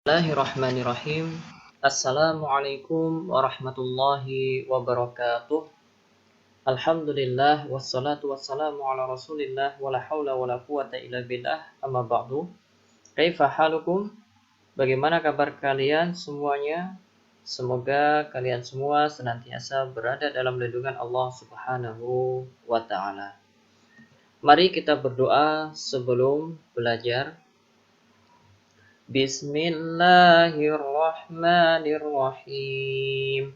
Bismillahirrahmanirrahim. Assalamualaikum warahmatullahi wabarakatuh. Alhamdulillah wassalatu wassalamu ala Rasulillah wala haula wala quwata illa billah. Amma ba'du. Kaifa halukum? Bagaimana kabar kalian semuanya? Semoga kalian semua senantiasa berada dalam lindungan Allah Subhanahu wa taala. Mari kita berdoa sebelum belajar. Bismillahirrahmanirrahim.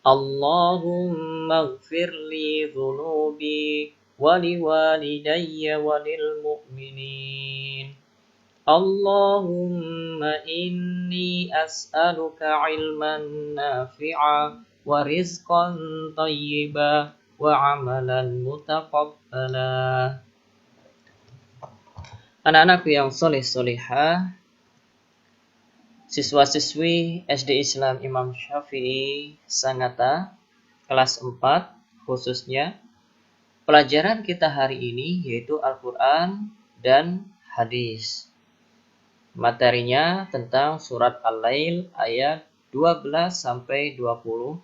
Allahumma ighfirli dhunubi waliwalidayya walil mu'minin. Allahumma inni as'aluka ilman nafi'a wa rizqan tayyiba wa amalan mutaqabbala. Anak-anakku yang soleh-solehah, siswa-siswi SD Islam Imam Syafi'i Sangatta kelas 4 khususnya, pelajaran kita hari ini yaitu Al-Quran dan hadis. Materinya tentang surat Al-Lail ayat 12 sampai 21.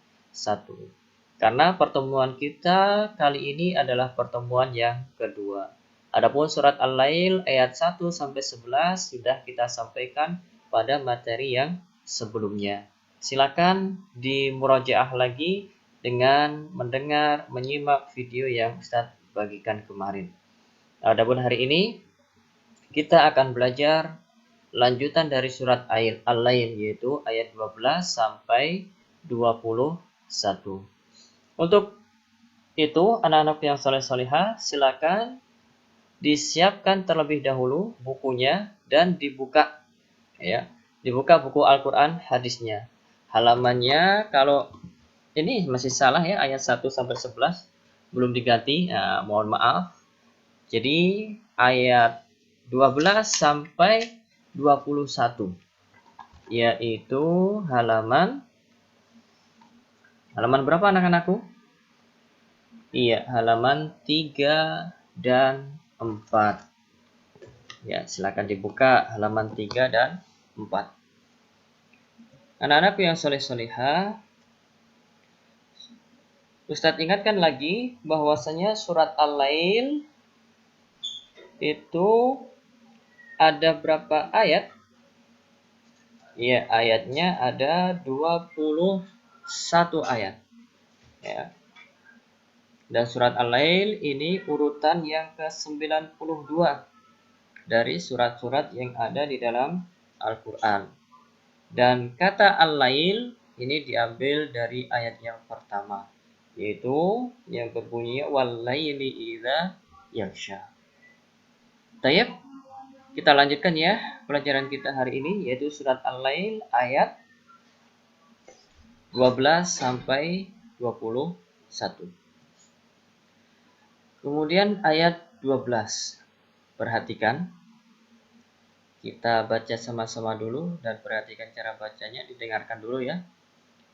Karena pertemuan kita kali ini adalah pertemuan yang kedua. Adapun surat Al-Lail ayat 1 sampai 11 sudah kita sampaikan pada materi yang sebelumnya. Silakan dimurajaah lagi dengan mendengar, menyimak video yang Ustadz bagikan kemarin. Adapun hari ini kita akan belajar lanjutan dari surat Al-Lail yaitu ayat 12 sampai 21. Untuk itu anak-anak yang soleh-solehah silakan disiapkan terlebih dahulu bukunya dan dibuka ya. Dibuka buku Al-Quran hadisnya. Halamannya kalau ini masih salah ya, ayat 1 sampai 11 belum diganti. Nah, mohon maaf. Jadi ayat 12 sampai 21 yaitu halaman berapa anak-anakku? Iya, halaman 3 dan 4. Ya, silakan dibuka halaman 3 dan 4. Anak-anakku yang soleh-solehah, Ustadz ingatkan lagi bahwasanya surat Al-Lail itu ada berapa ayat? Ya, ayatnya ada 21 ayat. Ya. Dan surat Al-Lail ini urutan yang ke-92 dari surat-surat yang ada di dalam Al-Quran. Dan kata Al-Lail ini diambil dari ayat yang pertama, yaitu yang berbunyi wal-laili idza yaghsha. Tayyib, kita lanjutkan ya pelajaran kita hari ini yaitu surat Al-Lail ayat 12 sampai 21. Kemudian ayat 12. Perhatikan. Kita baca sama-sama dulu dan perhatikan cara bacanya, didengarkan dulu ya.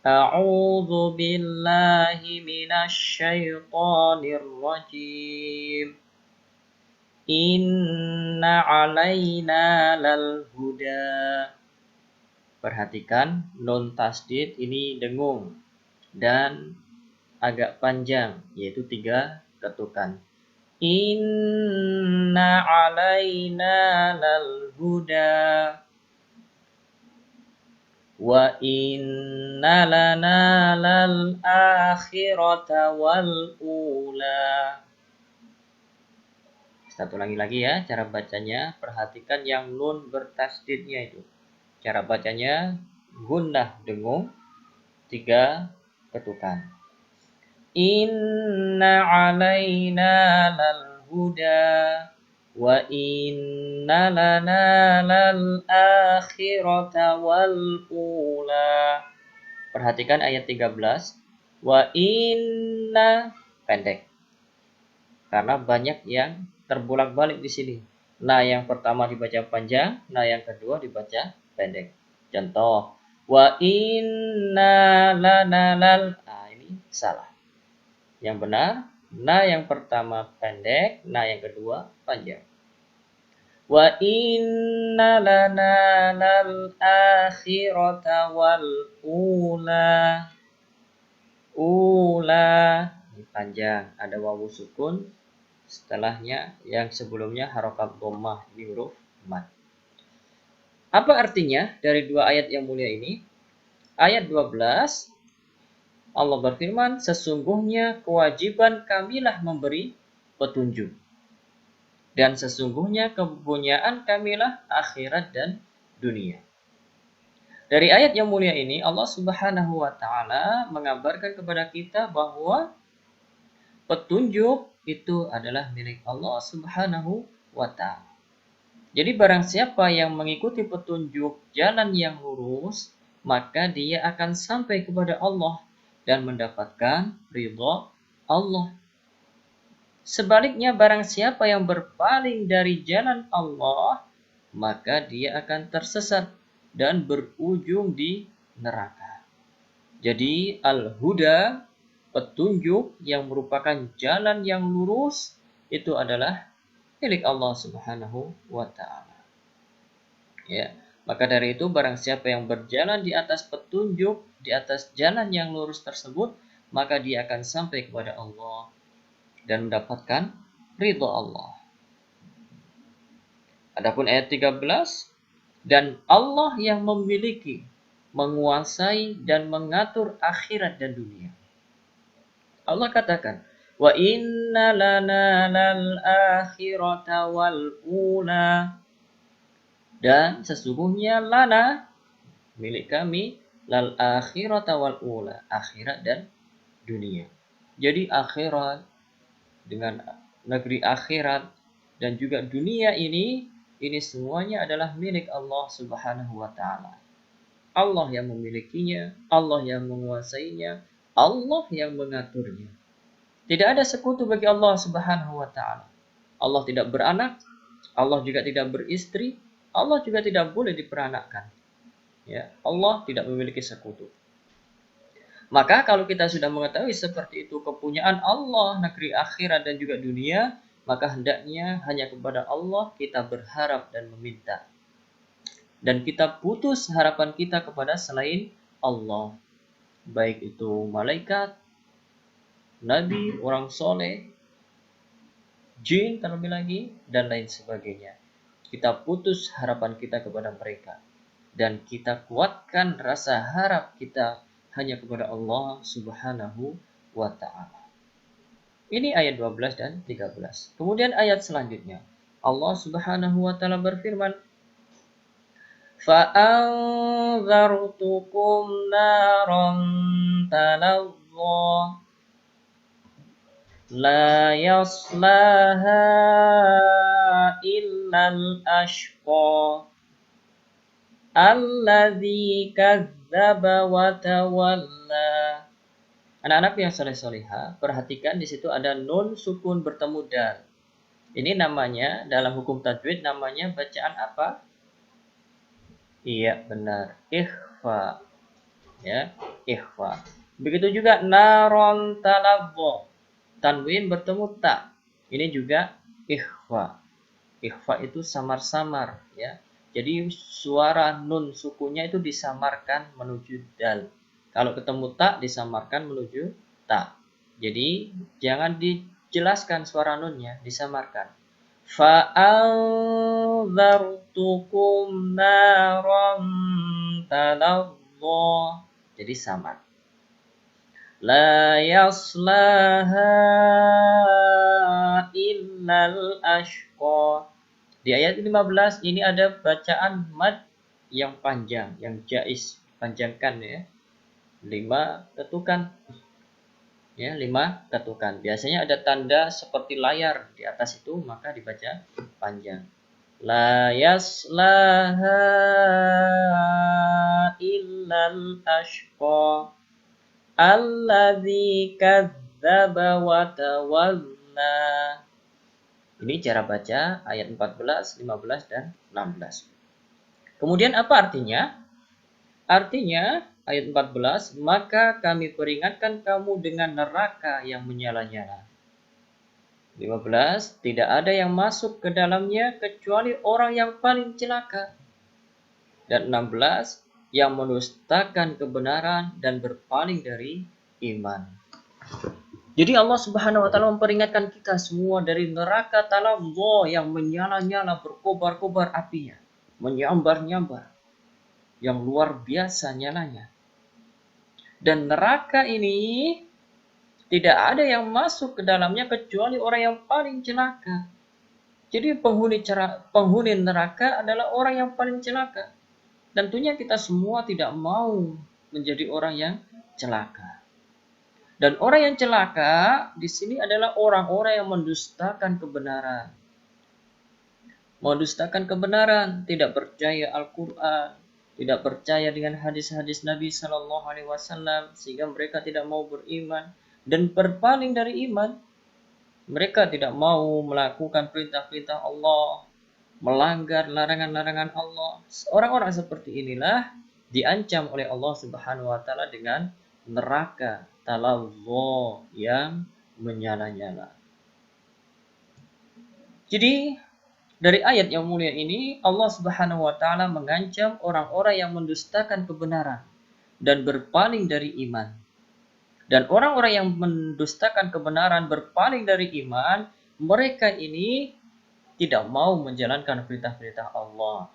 A'udzu billahi minasyaitonir rajim. Inna 'alaina lal huda. Perhatikan nun tasdid ini dengung dan agak panjang yaitu 3 ketukan. Inna 'alaina lal huda wa inna lana lal akhirata wal ula. Satu lagi ya cara bacanya. Perhatikan yang nun bertasdidnya itu. Cara bacanya gunnah dengung 3 ketukan. Inna 'alaina lal huda wa inna lana lal akhirata wal ula. Perhatikan ayat 13. Wa inna pendek. Karena banyak yang terbolak-balik di sini. Nah, yang pertama dibaca panjang, nah yang kedua dibaca pendek. Contoh, wa inna lana lal. Nah, ini salah. Yang benar, nah yang pertama pendek, nah yang kedua panjang. Wa inna lana lal akhirata wal ula. Ula. Ini panjang, ada wawu sukun setelahnya, yang sebelumnya harokat dhammah, ini huruf mad. Apa artinya dari dua ayat yang mulia ini? Ayat 12, Allah berfirman, sesungguhnya kewajiban kamilah memberi petunjuk. Dan sesungguhnya kepunyaan kamilah akhirat dan dunia. Dari ayat yang mulia ini, Allah Subhanahu wa Ta'ala mengabarkan kepada kita bahwa petunjuk itu adalah milik Allah Subhanahu wa Ta'ala. Jadi barang siapa yang mengikuti petunjuk jalan yang lurus, maka dia akan sampai kepada Allah dan mendapatkan ridha Allah. Sebaliknya barang siapa yang berpaling dari jalan Allah, maka dia akan tersesat dan berujung di neraka. Jadi al-huda, petunjuk yang merupakan jalan yang lurus, itu adalah milik Allah Subhanahu wa Ta'ala. Ya, maka dari itu barang siapa yang berjalan di atas petunjuk, di atas jalan yang lurus tersebut, maka dia akan sampai kepada Allah dan mendapatkan ridha Allah. Adapun ayat 13, dan Allah yang memiliki, menguasai dan mengatur akhirat dan dunia. Allah katakan, wa inna lana lal akhirata wal ula. Dan sesungguhnya lana, milik kami, lal akhirata wal ula, akhirat dan dunia. Jadi akhirat dengan negeri akhirat dan juga dunia ini semuanya adalah milik Allah Subhanahu wa Ta'ala. Allah yang memilikinya, Allah yang menguasainya, Allah yang mengaturnya. Tidak ada sekutu bagi Allah Subhanahu wa Ta'ala. Allah tidak beranak, Allah juga tidak beristri, Allah juga tidak boleh diperanakkan. Ya, Allah tidak memiliki sekutu. Maka kalau kita sudah mengetahui seperti itu kepunyaan Allah, negeri akhirat dan juga dunia, maka hendaknya hanya kepada Allah kita berharap dan meminta. Dan kita putus harapan kita kepada selain Allah. Baik itu malaikat, nabi, orang soleh, jin terlebih lagi, dan lain sebagainya. Kita putus harapan kita kepada mereka. Dan kita kuatkan rasa harap kita hanya kepada Allah Subhanahu wa Ta'ala. Ini ayat 12 dan 13. Kemudian ayat selanjutnya, Allah Subhanahu wa Ta'ala berfirman, فَأَنذَرْتُكُمْ نَارًا تَلَظَّى لَا يَصْلَاهَا إِلَّا الْأَشْقَى الَّذِي كَذَّبَ وَتَوَلَّى. Anak-anak yang soleh-solehah, perhatikan di situ ada nun sukun bertemu dal. Ini namanya dalam hukum tajwid namanya bacaan apa? Iya, benar. Ikhfa. Ya, ikhfa. Begitu juga naron talabbo. Tanwin bertemu ta. Ini juga ikhfa. Ikhfa itu samar-samar, ya. Jadi suara nun sukunya itu disamarkan menuju dal. Kalau ketemu ta disamarkan menuju ta. Jadi jangan dijelaskan suara nunnya, disamarkan. Fa'anzartukum naram talazza. Jadi samar. La yaslaha illal ashqa. Di ayat 15 ini ada bacaan mad yang panjang, yang jaiz, panjangkan ya. 5 ketukan. Ya, 5 ketukan. Biasanya ada tanda seperti layar di atas itu, maka dibaca panjang. La yaslaha illal ashqa alladzi kadzdzaba wa tawalla. Ini cara baca ayat 14, 15, dan 16. Kemudian apa artinya? Artinya ayat 14, maka kami peringatkan kamu dengan neraka yang menyala-nyala. 15, tidak ada yang masuk ke dalamnya kecuali orang yang paling celaka. Dan 16, yang mendustakan kebenaran dan berpaling dari iman. Jadi Allah Subhanahu wa taala memperingatkan kita semua dari neraka talazza yang menyala-nyala, berkobar-kobar apinya, menyambar-nyambar, yang luar biasa nyalanya. Dan neraka ini tidak ada yang masuk ke dalamnya kecuali orang yang paling celaka. Jadi penghuni neraka adalah orang yang paling celaka. Tentunya kita semua tidak mau menjadi orang yang celaka. Dan orang yang celaka di sini adalah orang-orang yang mendustakan kebenaran. Mendustakan kebenaran, tidak percaya Al-Quran, tidak percaya dengan hadis-hadis Nabi Shallallahu Alaihi Wasallam, sehingga mereka tidak mau beriman dan berpaling dari iman. Mereka tidak mau melakukan perintah-perintah Allah, melanggar larangan-larangan Allah. Orang-orang seperti inilah diancam oleh Allah Subhanahu wa taala dengan neraka talazza yang menyala-nyala. Jadi dari ayat yang mulia ini Allah Subhanahu wa taala mengancam orang-orang yang mendustakan kebenaran dan berpaling dari iman. Dan orang-orang yang mendustakan kebenaran, berpaling dari iman, mereka ini tidak mau menjalankan perintah-perintah Allah.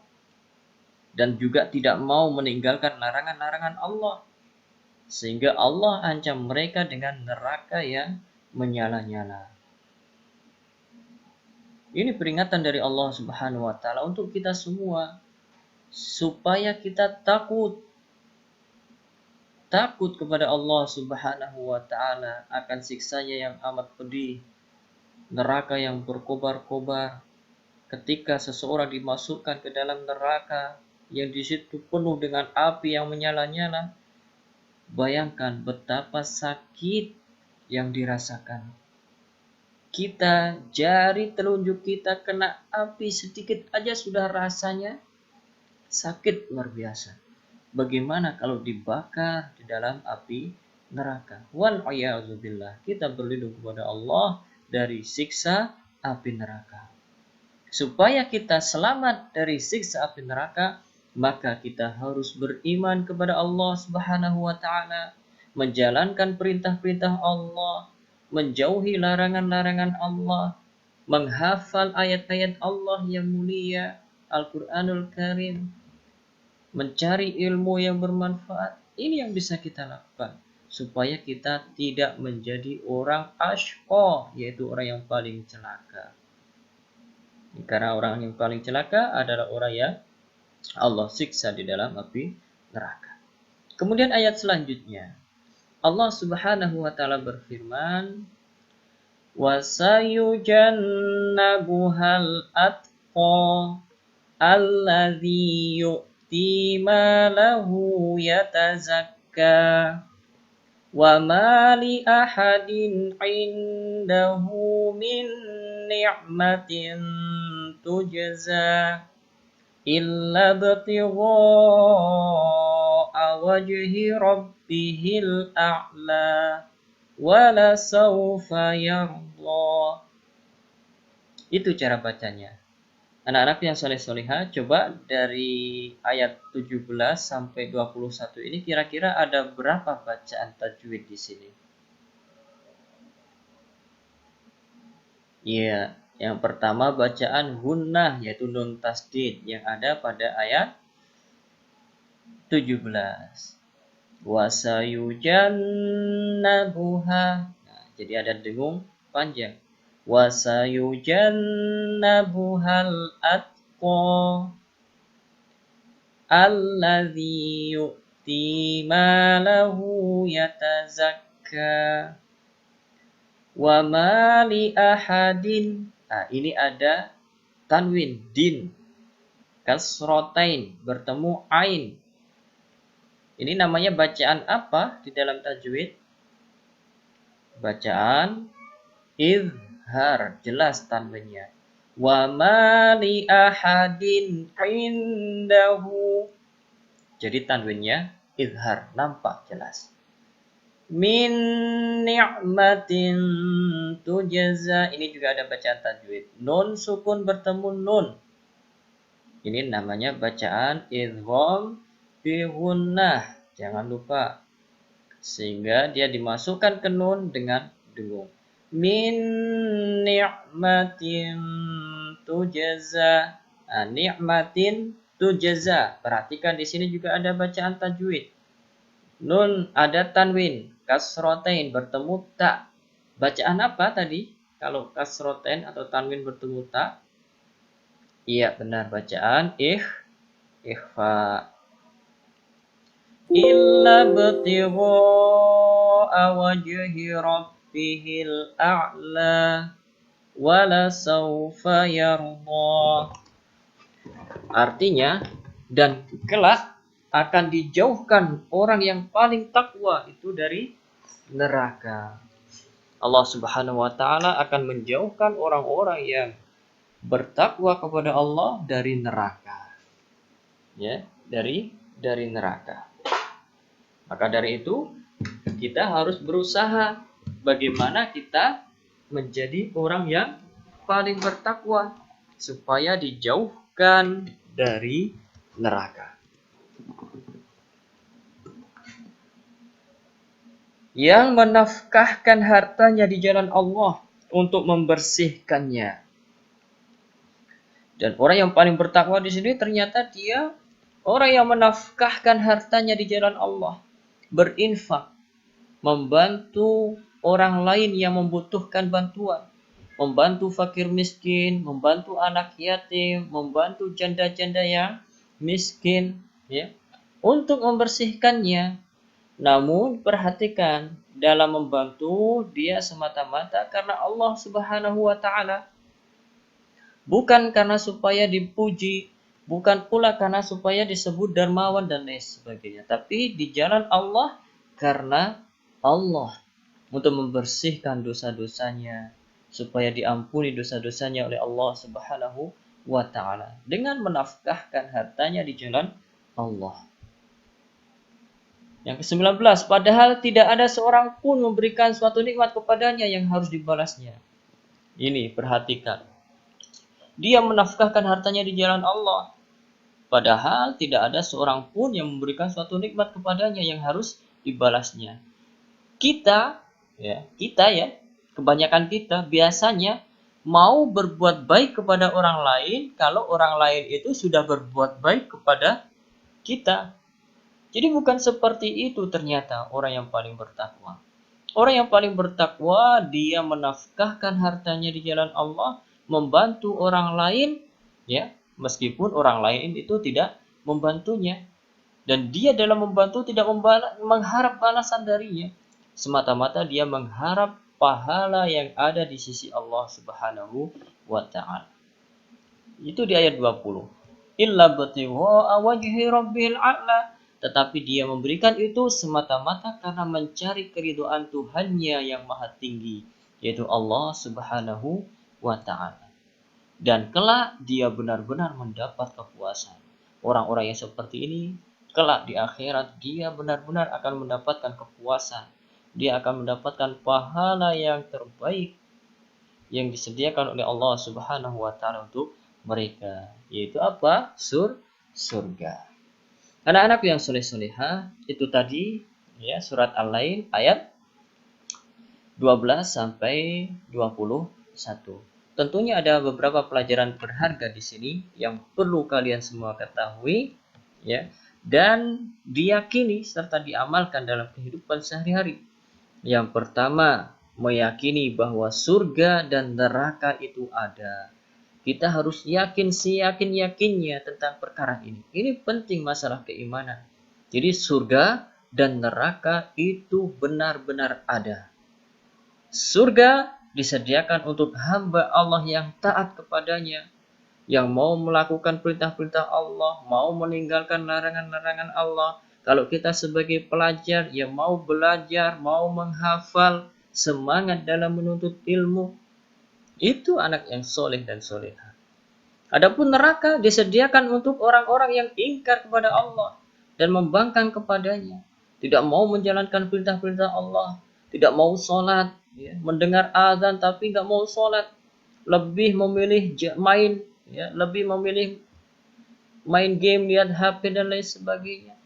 Dan juga tidak mau meninggalkan larangan-larangan Allah. Sehingga Allah ancam mereka dengan neraka yang menyala-nyala. Ini peringatan dari Allah Subhanahu wa taala untuk kita semua. Supaya kita takut kepada Allah Subhanahu wa taala akan siksanya yang amat pedih, neraka yang berkobar-kobar. Ketika seseorang dimasukkan ke dalam neraka yang di situ penuh dengan api yang menyala-nyala, bayangkan betapa sakit yang dirasakan. Kita, jari telunjuk kita kena api sedikit aja sudah rasanya sakit luar biasa. Bagaimana kalau dibakar di dalam api neraka? Wal'iyadzubillah. Kita berlindung kepada Allah dari siksa api neraka. Supaya kita selamat dari siksa api neraka, maka kita harus beriman kepada Allah Subhanahu wa taala, menjalankan perintah-perintah Allah, menjauhi larangan-larangan Allah, menghafal ayat-ayat Allah yang mulia, Al-Qur'anul Karim, mencari ilmu yang bermanfaat. Ini yang bisa kita lakukan supaya kita tidak menjadi orang asyqa, yaitu orang yang paling celaka. Karena orang yang paling celaka adalah orang yang Allah siksa di dalam api neraka. Kemudian ayat selanjutnya Allah Subhanahu wa taala berfirman, "Wa sayujannabuhal atqa alladzi malahu yatazakka wa ma li ahadin indahu min ni'matin tujza illa ibtigha'a wajhi rabbihil a'la wa la sawfa yarda." Itu cara bacanya. Anak-anak yang soleh-solehah, coba dari ayat 17 sampai 21 ini kira-kira ada berapa bacaan tajwid di sini? Iya, yang pertama bacaan gunnah, yaitu nun tasdid yang ada pada ayat 17. Wasayujannabuha. Nah, jadi ada dengung panjang. Wasayujannabuhal atqa alladzi yu'ti malahu yatazakka wa ma li ahadin. Nah, ini ada tanwin din kasrotain bertemu ain. Ini namanya bacaan apa di dalam tajwid? Bacaan izhar, jelas tanwinnya. Wa ma li ahadin indahu. Jadi tanwinnya izhar, nampak jelas. Min ni'matin tujza. Ini juga ada bacaan tajwid. Nun sukun bertemu nun. Ini namanya bacaan idgham fi gunnah. Jangan lupa. Sehingga dia dimasukkan ke nun dengan dengung. Min ni'matin tujza. Nah, ni'matin tujza. Perhatikan di sini juga ada bacaan tajwid. Nun ada tanwin, kasrotain bertemu tak. Bacaan apa tadi? Kalau kasrotain atau tanwin bertemu tak? Iya benar, bacaan ikhfa. Illa btigha'a wajhi rabbihil a'la wala sawfa yarda. Artinya, dan kelak akan dijauhkan orang yang paling takwa itu dari neraka. Allah Subhanahu wa taala akan menjauhkan orang-orang yang bertakwa kepada Allah dari neraka. Ya, dari neraka. Maka dari itu kita harus berusaha bagaimana kita menjadi orang yang paling bertakwa supaya dijauhkan dari neraka. Yang menafkahkan hartanya di jalan Allah untuk membersihkannya. Dan orang yang paling bertakwa di sini ternyata dia orang yang menafkahkan hartanya di jalan Allah, berinfak, membantu orang lain yang membutuhkan bantuan, membantu fakir miskin, membantu anak yatim, membantu janda-janda yang miskin, ya, untuk membersihkannya. Namun perhatikan, dalam membantu dia semata-mata karena Allah Subhanahu wa taala. Bukan karena supaya dipuji, bukan pula karena supaya disebut dermawan dan lain sebagainya, tapi di jalan Allah karena Allah, untuk membersihkan dosa-dosanya, supaya diampuni dosa-dosanya oleh Allah Subhanahu wa taala dengan menafkahkan hartanya di jalan Allah. Yang ke-19, padahal tidak ada seorang pun memberikan suatu nikmat kepadanya yang harus dibalasnya. Ini perhatikan. Dia menafkahkan hartanya di jalan Allah. Padahal tidak ada seorang pun yang memberikan suatu nikmat kepadanya yang harus dibalasnya. Kita ya, kebanyakan kita biasanya mau berbuat baik kepada orang lain kalau orang lain itu sudah berbuat baik kepada kita. Jadi bukan seperti itu ternyata orang yang paling bertakwa. Orang yang paling bertakwa dia menafkahkan hartanya di jalan Allah, membantu orang lain, ya, meskipun orang lain itu tidak membantunya. Dan dia dalam membantu tidak mengharap balasan darinya. Semata-mata dia mengharap pahala yang ada di sisi Allah Subhanahu wa taala. Itu di ayat 20. Illa batigha'a wajhi rabbil a'la. Tetapi dia memberikan itu semata-mata karena mencari keridhaan Tuhannya yang maha tinggi, yaitu Allah Subhanahu wa ta'ala. Dan kelak dia benar-benar mendapat kepuasan. Orang-orang yang seperti ini, kelak di akhirat dia benar-benar akan mendapatkan kepuasan. Dia akan mendapatkan pahala yang terbaik yang disediakan oleh Allah Subhanahu wa ta'ala untuk mereka. Yaitu apa? Surga. Anak-anak yang soleh-solehah, itu tadi ya surat Al-Lail ayat 12 sampai 21. Tentunya ada beberapa pelajaran berharga di sini yang perlu kalian semua ketahui ya, dan diyakini serta diamalkan dalam kehidupan sehari-hari. Yang pertama, meyakini bahwa surga dan neraka itu ada. Kita harus yakin seyakin-yakinnya tentang perkara ini. Ini penting masalah keimanan. Jadi surga dan neraka itu benar-benar ada. Surga disediakan untuk hamba Allah yang taat kepadanya, yang mau melakukan perintah-perintah Allah, mau meninggalkan larangan-larangan Allah. Kalau kita sebagai pelajar yang mau belajar, mau menghafal, semangat dalam menuntut ilmu, itu anak yang soleh dan solehah. Adapun neraka disediakan untuk orang-orang yang ingkar kepada Allah dan membangkang kepadanya. tidak mau menjalankan perintah-perintah Allah, tidak mau sholat, ya, mendengar azan tapi nggak mau sholat, lebih memilih main, ya, lebih memilih main game, lihat HP dan lain sebagainya.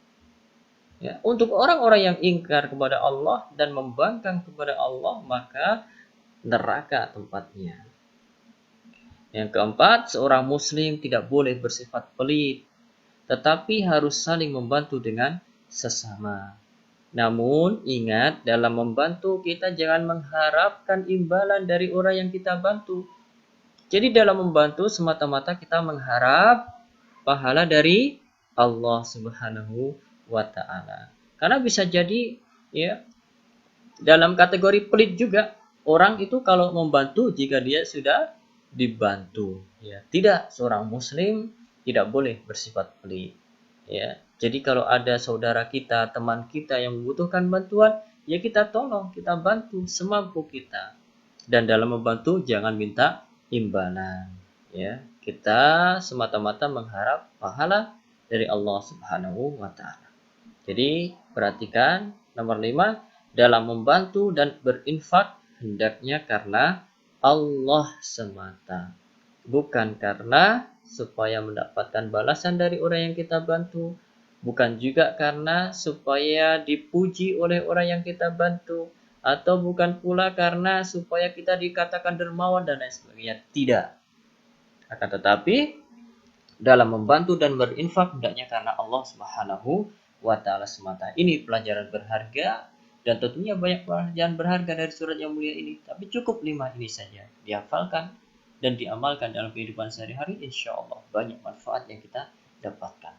Ya, untuk orang-orang yang ingkar kepada Allah dan membangkang kepada Allah, maka neraka tempatnya. Yang keempat, seorang muslim tidak boleh bersifat pelit, tetapi harus saling membantu dengan sesama. Namun ingat, dalam membantu kita jangan mengharapkan imbalan dari orang yang kita bantu. Jadi dalam membantu semata-mata kita mengharap pahala dari Allah Subhanahu wa taala. Karena bisa jadi ya dalam kategori pelit juga, orang itu kalau membantu jika dia sudah dibantu, ya. Tidak, seorang muslim tidak boleh bersifat pelit, ya. Jadi kalau ada saudara kita, teman kita yang membutuhkan bantuan, ya kita tolong, kita bantu semampu kita. Dan dalam membantu jangan minta imbalan, ya. Kita semata-mata mengharap pahala dari Allah Subhanahu wa taala. Jadi perhatikan nomor 5, dalam membantu dan berinfak hendaknya karena Allah semata, bukan karena supaya mendapatkan balasan dari orang yang kita bantu, bukan juga karena supaya dipuji oleh orang yang kita bantu, atau bukan pula karena supaya kita dikatakan dermawan dan lain sebagainya. Tidak. Akan tetapi dalam membantu dan berinfak hendaknya karena Allah Subhanahu wa taala semata. Ini pelajaran berharga dan tentunya banyak pelajaran berharga dari surat yang mulia ini, tapi cukup 5 ini saja dihafalkan dan diamalkan dalam kehidupan sehari-hari, insya Allah banyak manfaat yang kita dapatkan.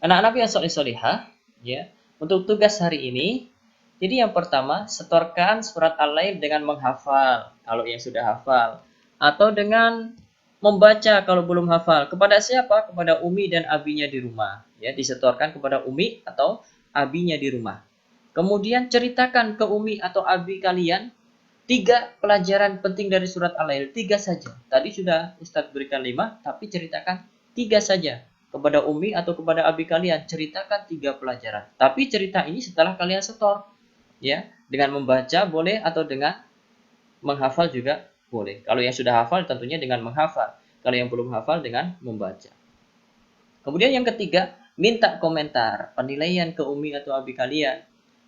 Anak-anak yang soleh-solihah, ya, untuk tugas hari ini, jadi yang pertama, setorkan surat Al-Lail dengan menghafal kalau yang sudah hafal, atau dengan membaca kalau belum hafal. Kepada siapa? Kepada umi dan abinya di rumah, ya, disetorkan kepada umi atau abinya di rumah. Kemudian ceritakan ke umi atau abi kalian 3 pelajaran penting dari surat Al-Lail, 3 saja. Tadi sudah Ustadz berikan 5, tapi ceritakan 3 saja. Kepada umi atau kepada abi kalian, ceritakan 3 pelajaran. Tapi cerita ini setelah kalian setor, ya, dengan membaca boleh atau dengan menghafal juga boleh. Kalau yang sudah hafal tentunya dengan menghafal. Kalau yang belum hafal dengan membaca. Kemudian yang ketiga, minta komentar, penilaian ke umi atau abi kalian.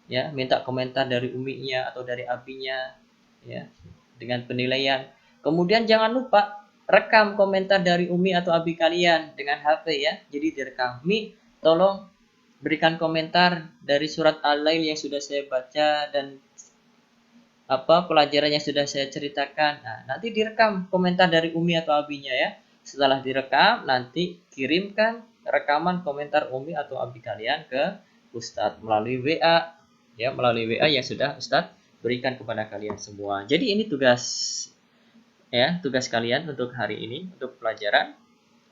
Ya, minta komentar dari uminya atau dari abinya, ya, dengan penilaian. Kemudian jangan lupa rekam komentar dari umi atau abi kalian dengan HP, ya. Jadi direkam. Mi, tolong berikan komentar dari surat Al-Lail yang sudah saya baca dan pelajaran yang sudah saya ceritakan. Nah, nanti direkam komentar dari umi atau abinya, ya. Setelah direkam, nanti kirimkan rekaman komentar umi atau abi kalian ke Ustadz melalui WA, ya, melalui WA yang sudah Ustadz berikan kepada kalian semua. Jadi ini tugas, ya, tugas kalian untuk hari ini, untuk pelajaran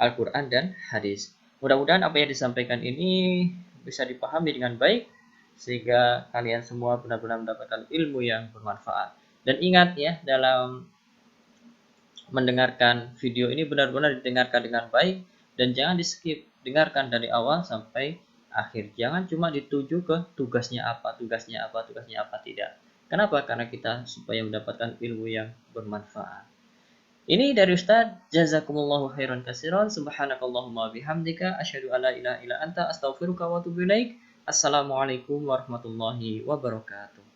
Al-Quran dan hadis. Mudah-mudahan apa yang disampaikan ini bisa dipahami dengan baik, sehingga kalian semua benar-benar mendapatkan ilmu yang bermanfaat. Dan ingat, ya, dalam mendengarkan video ini benar-benar didengarkan dengan baik dan jangan di-skip, dengarkan dari awal sampai akhir. Jangan cuma dituju ke tugasnya apa, tidak. Kenapa? Karena kita supaya mendapatkan ilmu yang bermanfaat. Ini dari Ustaz. Jazakumullahu khairan katsiran. Subhanakallahumma bihamdika asyhadu an la ilaha illa anta astaghfiruka wa atubu ilaik. Assalamualaikum warahmatullahi wabarakatuh.